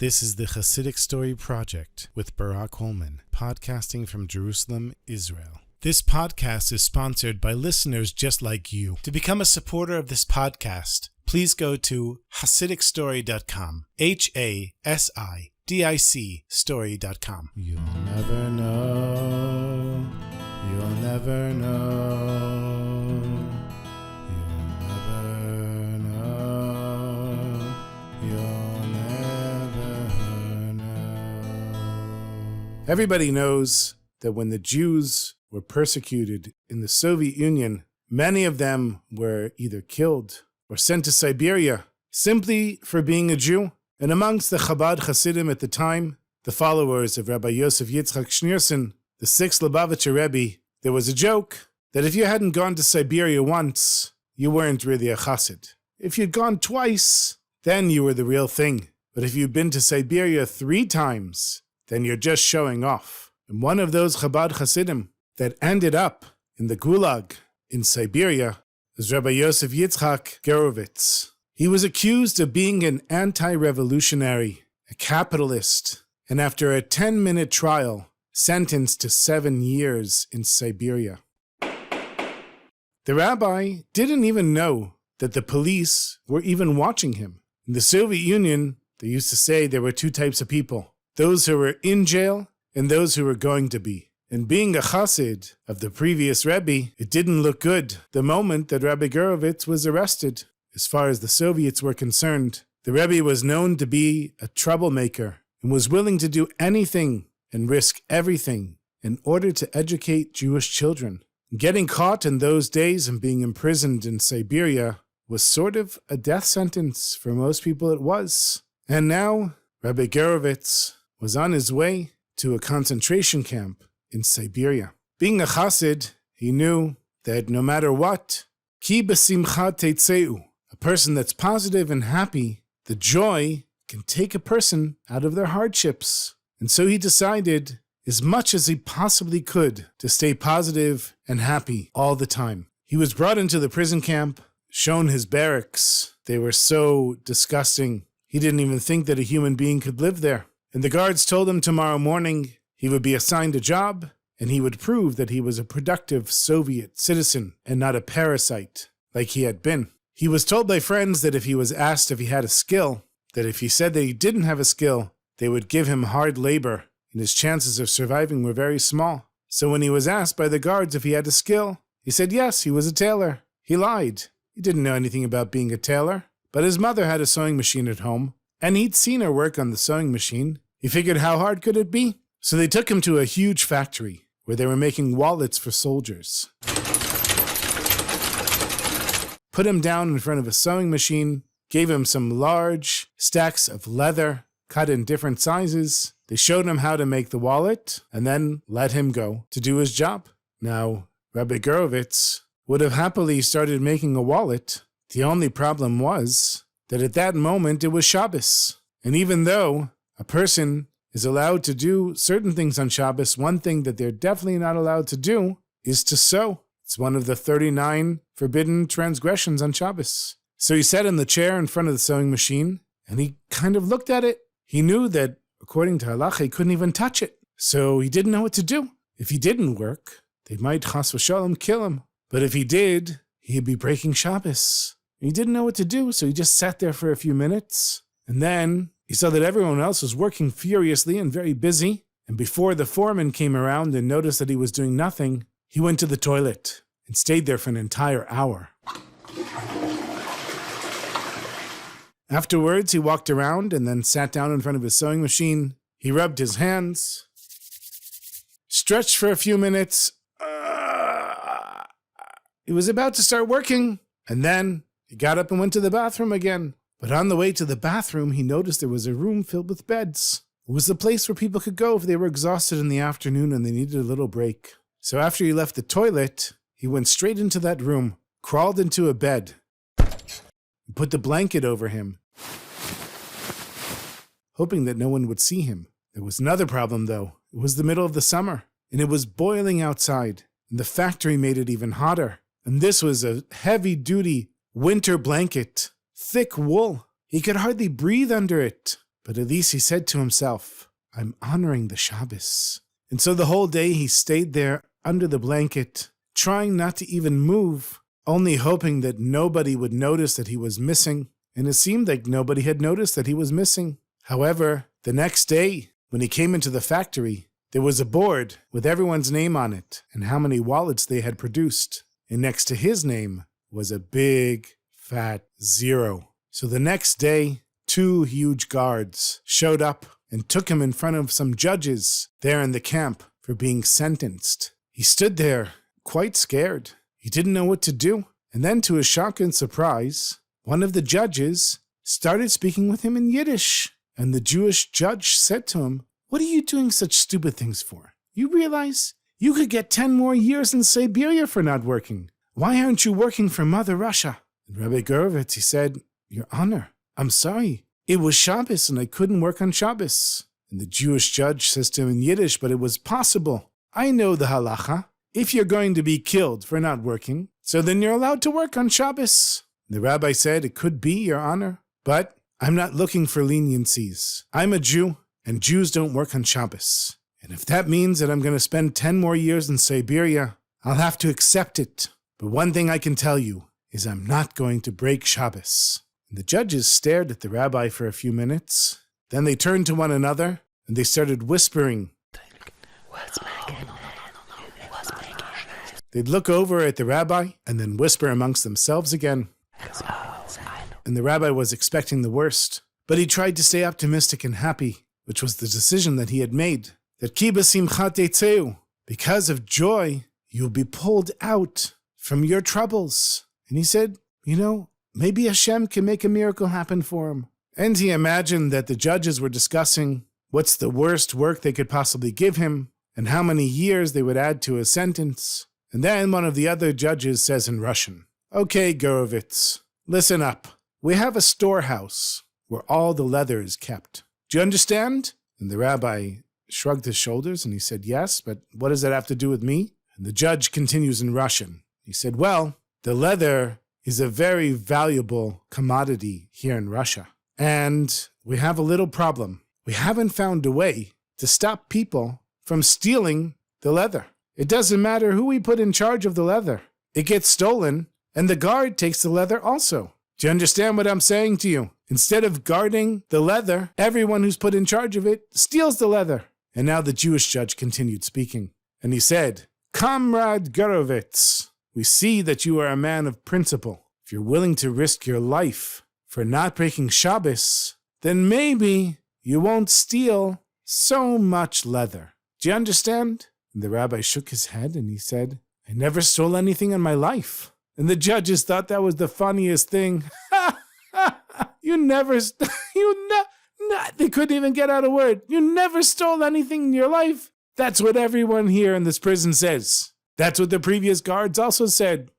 This is the Chassidic Story Project with Barak Hullman, podcasting from Jerusalem, Israel. This podcast is sponsored by listeners just like you. To become a supporter of this podcast, please go to HasidicStory.com, HASIDIC story.com. You'll never know, you'll never know, you'll never know, you'll never know. Everybody knows that when the Jews were persecuted in the Soviet Union, many of them were either killed or sent to Siberia simply for being a Jew. And amongst the Chabad Hasidim at the time, the followers of Rabbi Yosef Yitzchak Schneerson, the sixth Lubavitcher Rebbe, there was a joke that if you hadn't gone to Siberia once, you weren't really a Chassid. If you'd gone twice, then you were the real thing. But if you'd been to Siberia 3 times, then you're just showing off. And one of those Chabad Hasidim that ended up in the Gulag in Siberia was Rabbi Yosef Yitzchak Gurevitz. He was accused of being an anti-revolutionary, a capitalist, and after a 10-minute trial, sentenced to 7 years in Siberia. The rabbi didn't even know that the police were even watching him. In the Soviet Union, they used to say there were 2 types of people, those who were in jail and those who were going to be. And being a chassid of the previous Rebbe, it didn't look good the moment that Rabbi Gurevitz was arrested. As far as the Soviets were concerned, the Rebbe was known to be a troublemaker and was willing to do anything and risk everything in order to educate Jewish children. Getting caught in those days and being imprisoned in Siberia was sort of a death sentence. For most people it was. And now, Rabbi Gurevitz was on his way to a concentration camp in Siberia. Being a chassid, he knew that no matter what, ki b'simcha teitzeu, a person that's positive and happy, the joy can take a person out of their hardships. And so he decided, as much as he possibly could, to stay positive and happy all the time. He was brought into the prison camp, shown his barracks. They were so disgusting. He didn't even think that a human being could live there. And the guards told him tomorrow morning he would be assigned a job, and he would prove that he was a productive Soviet citizen and not a parasite like he had been. He was told by friends that if he was asked if he had a skill, that if he said that he didn't have a skill, they would give him hard labor, and his chances of surviving were very small. So when he was asked by the guards if he had a skill, he said yes, he was a tailor. He lied. He didn't know anything about being a tailor, but his mother had a sewing machine at home, and he'd seen her work on the sewing machine. He figured how hard could it be? So they took him to a huge factory where they were making wallets for soldiers. Put him down in front of a sewing machine, gave him some large stacks of leather cut in different sizes. They showed him how to make the wallet and then let him go to do his job. Now, Rabbi Gurevitz would have happily started making a wallet. The only problem was that at that moment it was Shabbos. And even though a person is allowed to do certain things on Shabbos, one thing that they're definitely not allowed to do is to sew. It's one of the 39 forbidden transgressions on Shabbos. So he sat in the chair in front of the sewing machine, and he kind of looked at it. He knew that, according to halacha, he couldn't even touch it. So he didn't know what to do. If he didn't work, they might chas v'shalom kill him. But if he did, he'd be breaking Shabbos. He didn't know what to do, so he just sat there for a few minutes. And then he saw that everyone else was working furiously and very busy. And before the foreman came around and noticed that he was doing nothing, he went to the toilet and stayed there for an entire hour. Afterwards, he walked around and then sat down in front of his sewing machine. He rubbed his hands, stretched for a few minutes. He was about to start working, and then he got up and went to the bathroom again. But on the way to the bathroom, he noticed there was a room filled with beds. It was the place where people could go if they were exhausted in the afternoon and they needed a little break. So after he left the toilet, he went straight into that room, crawled into a bed, and put the blanket over him, hoping that no one would see him. There was another problem, though. It was the middle of the summer, and it was boiling outside, and the factory made it even hotter. And this was a heavy-duty winter blanket, thick wool. He could hardly breathe under it. but at least he said to himself, I'm honoring the Shabbos. And so the whole day he stayed there under the blanket, trying not to even move, only hoping that nobody would notice that he was missing. And it seemed like nobody had noticed that he was missing. However, the next day, when he came into the factory, there was a board with everyone's name on it and how many wallets they had produced. And next to his name was a big, fat 0. So the next day, 2 huge guards showed up and took him in front of some judges there in the camp for being sentenced. He stood there, quite scared. He didn't know what to do. And then, to his shock and surprise, one of the judges started speaking with him in Yiddish. And the Jewish judge said to him, what are you doing such stupid things for? You realize you could get 10 more years in Siberia for not working. Why aren't you working for Mother Russia? And Rabbi Gurevitz, he said, Your Honor, I'm sorry. It was Shabbos and I couldn't work on Shabbos. And the Jewish judge says to him in Yiddish, but it was possible. I know the halacha. If you're going to be killed for not working, so then you're allowed to work on Shabbos. The rabbi said, it could be, Your Honor, but I'm not looking for leniencies. I'm a Jew, and Jews don't work on Shabbos. And if that means that I'm going to spend 10 more years in Siberia, I'll have to accept it. But one thing I can tell you is I'm not going to break Shabbos. And the judges stared at the rabbi for a few minutes. Then they turned to one another, and they started whispering. They'd look over at the rabbi, and then whisper amongst themselves again. And the rabbi was expecting the worst. But he tried to stay optimistic and happy, which was the decision that he had made. That ki b'simcha tetzeu, because of joy, you'll be pulled out from your troubles. And he said, maybe Hashem can make a miracle happen for him. And he imagined that the judges were discussing what's the worst work they could possibly give him, and how many years they would add to his sentence. And then one of the other judges says in Russian, Okay, Gurevitz, listen up. We have a storehouse where all the leather is kept. Do you understand? And the rabbi shrugged his shoulders and he said, yes, but what does that have to do with me? And the judge continues in Russian. He said, well, the leather is a very valuable commodity here in Russia. And we have a little problem. We haven't found a way to stop people from stealing the leather. It doesn't matter who we put in charge of the leather. It gets stolen, and the guard takes the leather also. Do you understand what I'm saying to you? Instead of guarding the leather, everyone who's put in charge of it steals the leather. And now the Jewish judge continued speaking. And he said, Comrade Gurevitz, we see that you are a man of principle. If you're willing to risk your life for not breaking Shabbos, then maybe you won't steal so much leather. Do you understand? And the rabbi shook his head and he said, I never stole anything in my life. And the judges thought that was the funniest thing. They couldn't even get out a word. You never stole anything in your life. That's what everyone here in this prison says. That's what the previous guards also said.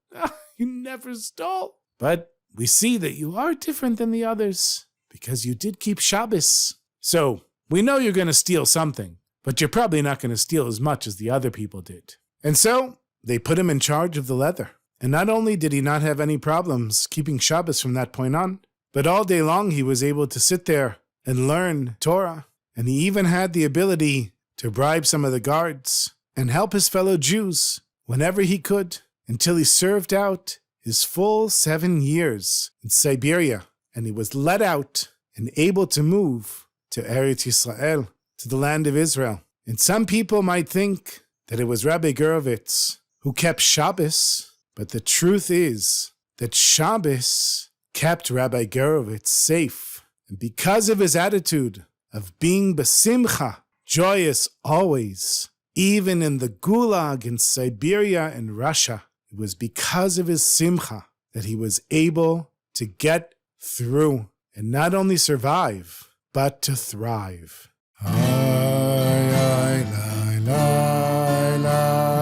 You never stole. But we see that you are different than the others because you did keep Shabbos. So we know you're going to steal something, but you're probably not going to steal as much as the other people did. And so they put him in charge of the leather. And not only did he not have any problems keeping Shabbos from that point on, but all day long he was able to sit there and learn Torah. And he even had the ability to bribe some of the guards and help his fellow Jews whenever he could, until he served out his full 7 years in Siberia. And he was let out and able to move to Eretz Yisrael, to the land of Israel. And some people might think that it was Rabbi Gurevitz who kept Shabbos, but the truth is that Shabbos kept Rabbi Gurevitz safe. And because of his attitude of being besimcha, joyous always, even in the gulag in Siberia and Russia, it was because of his simcha that he was able to get through and not only survive, but to thrive. Ay, ay, la, la, la.